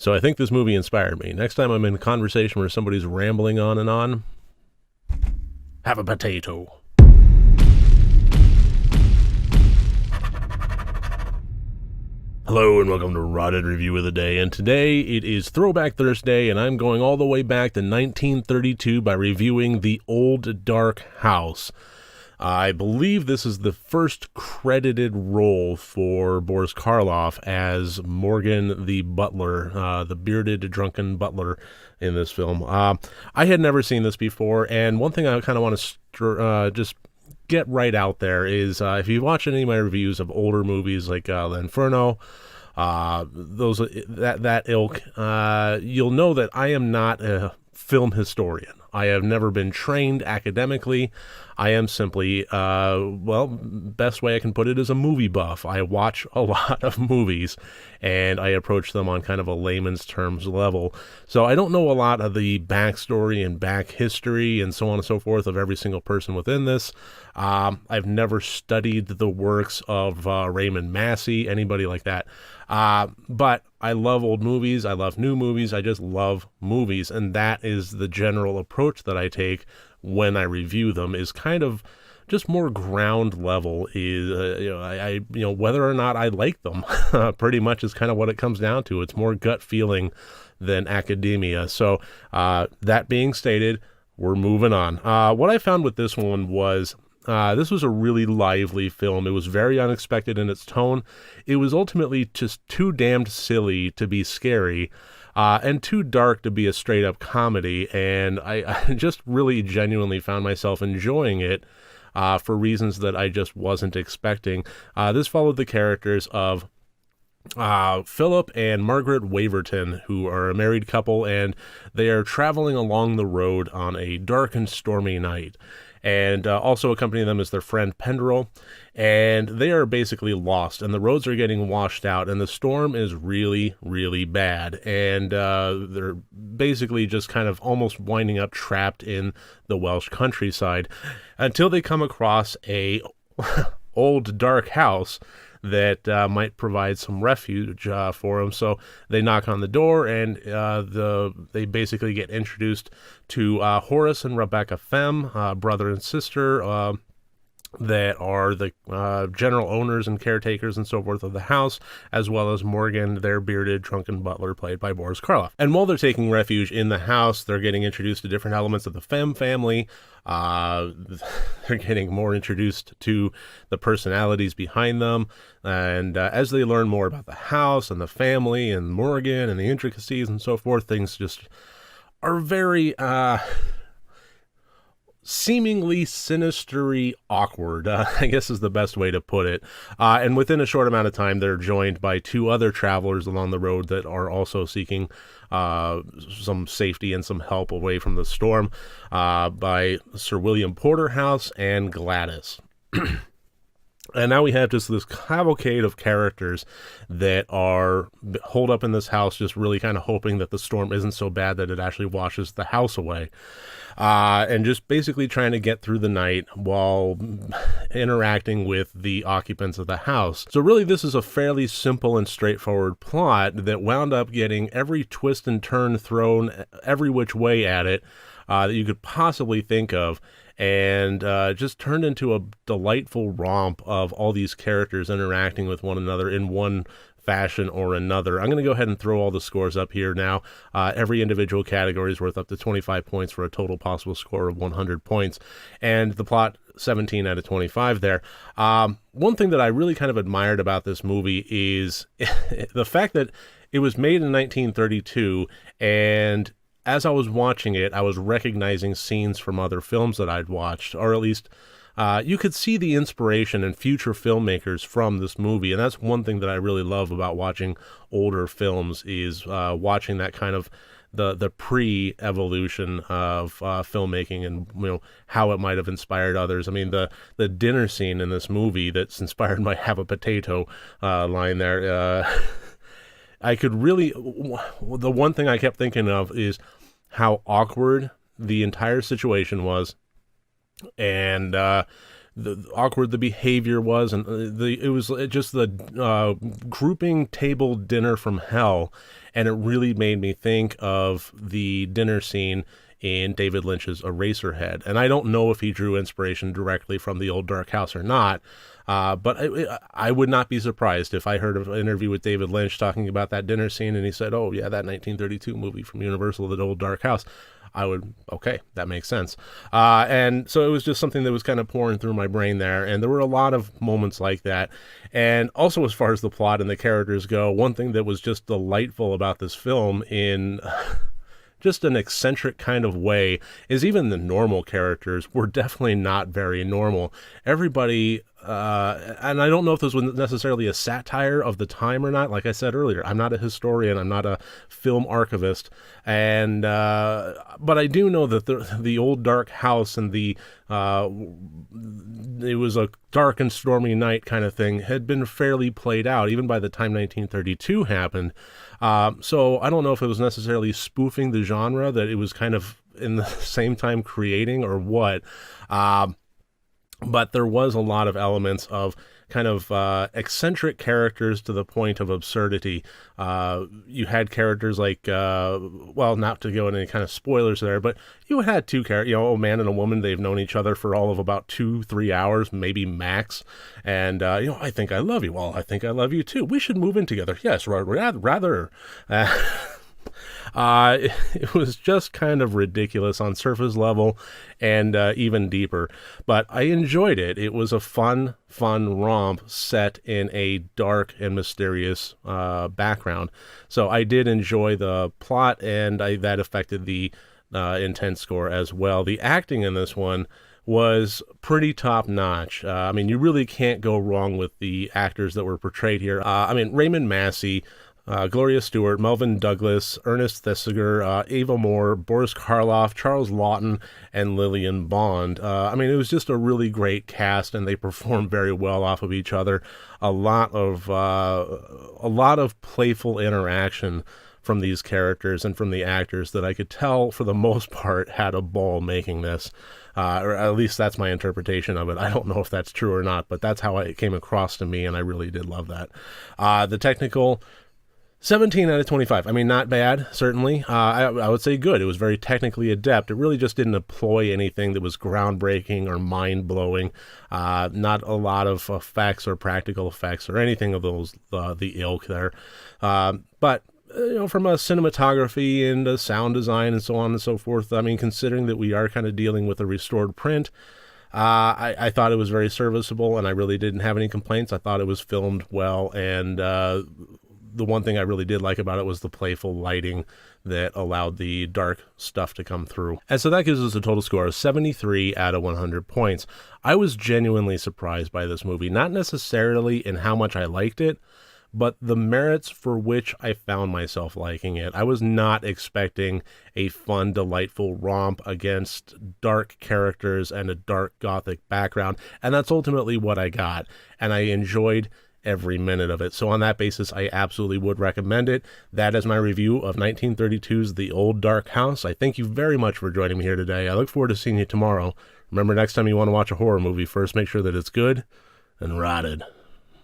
So I think this movie inspired me. Next time I'm in a conversation where somebody's rambling on and on, have a potato. Hello and welcome to Rotted Review of the Day, and today it is Throwback Thursday, and I'm going all the way back to 1932 by reviewing The Old Dark House. I believe this is the first credited role for Boris Karloff as Morgan the butler, the bearded, drunken butler in this film. I had never seen this before, and one thing I kind of want to just get right out there is if you watch any of my reviews of older movies like L'Inferno, those that ilk, you'll know that I am not a film historian. I have never been trained academically. I am simply, best way I can put it is a movie buff. I watch a lot of movies, and I approach them on kind of a layman's terms level. So I don't know a lot of the backstory and back history and so on and so forth of every single person within this. I've never studied the works of Raymond Massey, anybody like that. But I love old movies. I love new movies. I just love movies. And that is the general approach that I take when I review them, is kind of just more ground level. Is whether or not I like them pretty much is kind of what it comes down to. It's more gut feeling than academia. So that being stated, we're moving on. What I found with this one was this was a really lively film. It was very unexpected in its tone. It was ultimately just too damned silly to be scary, and too dark to be a straight-up comedy, and I just really genuinely found myself enjoying it for reasons that I just wasn't expecting. This followed the characters of Philip and Margaret Waverton, who are a married couple, and they are traveling along the road on a dark and stormy night. And also accompanying them is their friend Penderel, and they are basically lost, and the roads are getting washed out, and the storm is really, really bad, and they're basically just kind of almost winding up trapped in the Welsh countryside until they come across a old dark house that might provide some refuge for them. So they knock on the door, and they basically get introduced to Horace and Rebecca Femme, brother and sister, that are the general owners and caretakers and so forth of the house, as well as Morgan, their bearded, drunken butler, played by Boris Karloff. And while they're taking refuge in the house, they're getting introduced to different elements of the Femme family. They're getting more introduced to the personalities behind them, and as they learn more about the house and the family and Morgan and the intricacies and so forth, things just are very seemingly sinisterly awkward, I guess is the best way to put it. And within a short amount of time, they're joined by two other travelers along the road that are also seeking some safety and some help away from the storm, by Sir William Porterhouse and Gladys. And now we have just this cavalcade of characters that are holed up in this house, just really kind of hoping that the storm isn't so bad that it actually washes the house away. And just basically trying to get through the night while interacting with the occupants of the house. So really, this is a fairly simple and straightforward plot that wound up getting every twist and turn thrown every which way at it that you could possibly think of, and just turned into a delightful romp of all these characters interacting with one another in one fashion or another. I'm going to go ahead and throw all the scores up here now. Every individual category is worth up to 25 points for a total possible score of 100 points. And the plot, 17 out of 25 there. One thing that I really kind of admired about this movie is the fact that it was made in 1932, and as I was watching it, I was recognizing scenes from other films that I'd watched, or at least you could see the inspiration in future filmmakers from this movie. And that's one thing that I really love about watching older films, is watching that kind of the pre-evolution of filmmaking, and how it might have inspired others. I mean, the dinner scene in this movie that's inspired by "have a potato" line there. I could really, the one thing I kept thinking of is how awkward the entire situation was, and awkward the behavior was, and it was just the grouping table dinner from hell, and it really made me think of the dinner scene in David Lynch's Eraserhead. And I don't know if he drew inspiration directly from The Old Dark House or not, but I would not be surprised if I heard an interview with David Lynch talking about that dinner scene and he said, oh yeah, that 1932 movie from Universal, The Old Dark House. I would, okay, that makes sense. And so it was just something that was kind of pouring through my brain there. And there were a lot of moments like that. And also, as far as the plot and the characters go, one thing that was just delightful about this film in just an eccentric kind of way is even the normal characters were definitely not very normal. Everybody, and I don't know if this was necessarily a satire of the time or not. Like I said earlier, I'm not a historian, I'm not a film archivist, and but I do know that the old dark house and it was a dark and stormy night kind of thing had been fairly played out even by the time 1932 happened. So I don't know if it was necessarily spoofing the genre that it was kind of in the same time creating or what. But there was a lot of elements of kind of eccentric characters to the point of absurdity. You had characters like, well, not to go into any kind of spoilers there, but you had two characters, a man and a woman. They've known each other for all of about 2-3 hours, maybe max. And, I think I love you. Well, I think I love you too. We should move in together. Yes, rather. It was just kind of ridiculous on surface level and even deeper, but I enjoyed it. It was a fun romp set in a dark and mysterious background. So I did enjoy the plot, and that affected the intense score as well. The acting in this one was pretty top notch. I mean, you really can't go wrong with the actors that were portrayed here. Raymond Massey, Gloria Stewart, Melvin Douglas, Ernest Thesiger, Ava Moore, Boris Karloff, Charles Lawton, and Lillian Bond. It was just a really great cast, and they performed very well off of each other. A lot of playful interaction from these characters and from the actors that I could tell, for the most part, had a ball making this. Or at least that's my interpretation of it. I don't know if that's true or not, but that's how it came across to me, and I really did love that. The technical, 17 out of 25. Not bad, certainly. I would say good. It was very technically adept. It really just didn't employ anything that was groundbreaking or mind-blowing. Not a lot of effects or practical effects or anything of those, the ilk there. But from a cinematography and a sound design and so on and so forth, considering that we are kind of dealing with a restored print, I thought it was very serviceable, and I really didn't have any complaints. I thought it was filmed well, and the one thing I really did like about it was the playful lighting that allowed the dark stuff to come through. And so that gives us a total score of 73 out of 100 points. I was genuinely surprised by this movie, not necessarily in how much I liked it, but the merits for which I found myself liking it. I was not expecting a fun, delightful romp against dark characters and a dark gothic background, and that's ultimately what I got, and I enjoyed every minute of it. So on that basis, I absolutely would recommend it. That is my review of 1932's The Old Dark House. I thank you very much for joining me here today. I look forward to seeing you tomorrow. Remember, next time you want to watch a horror movie, first make sure that it's good and rotted.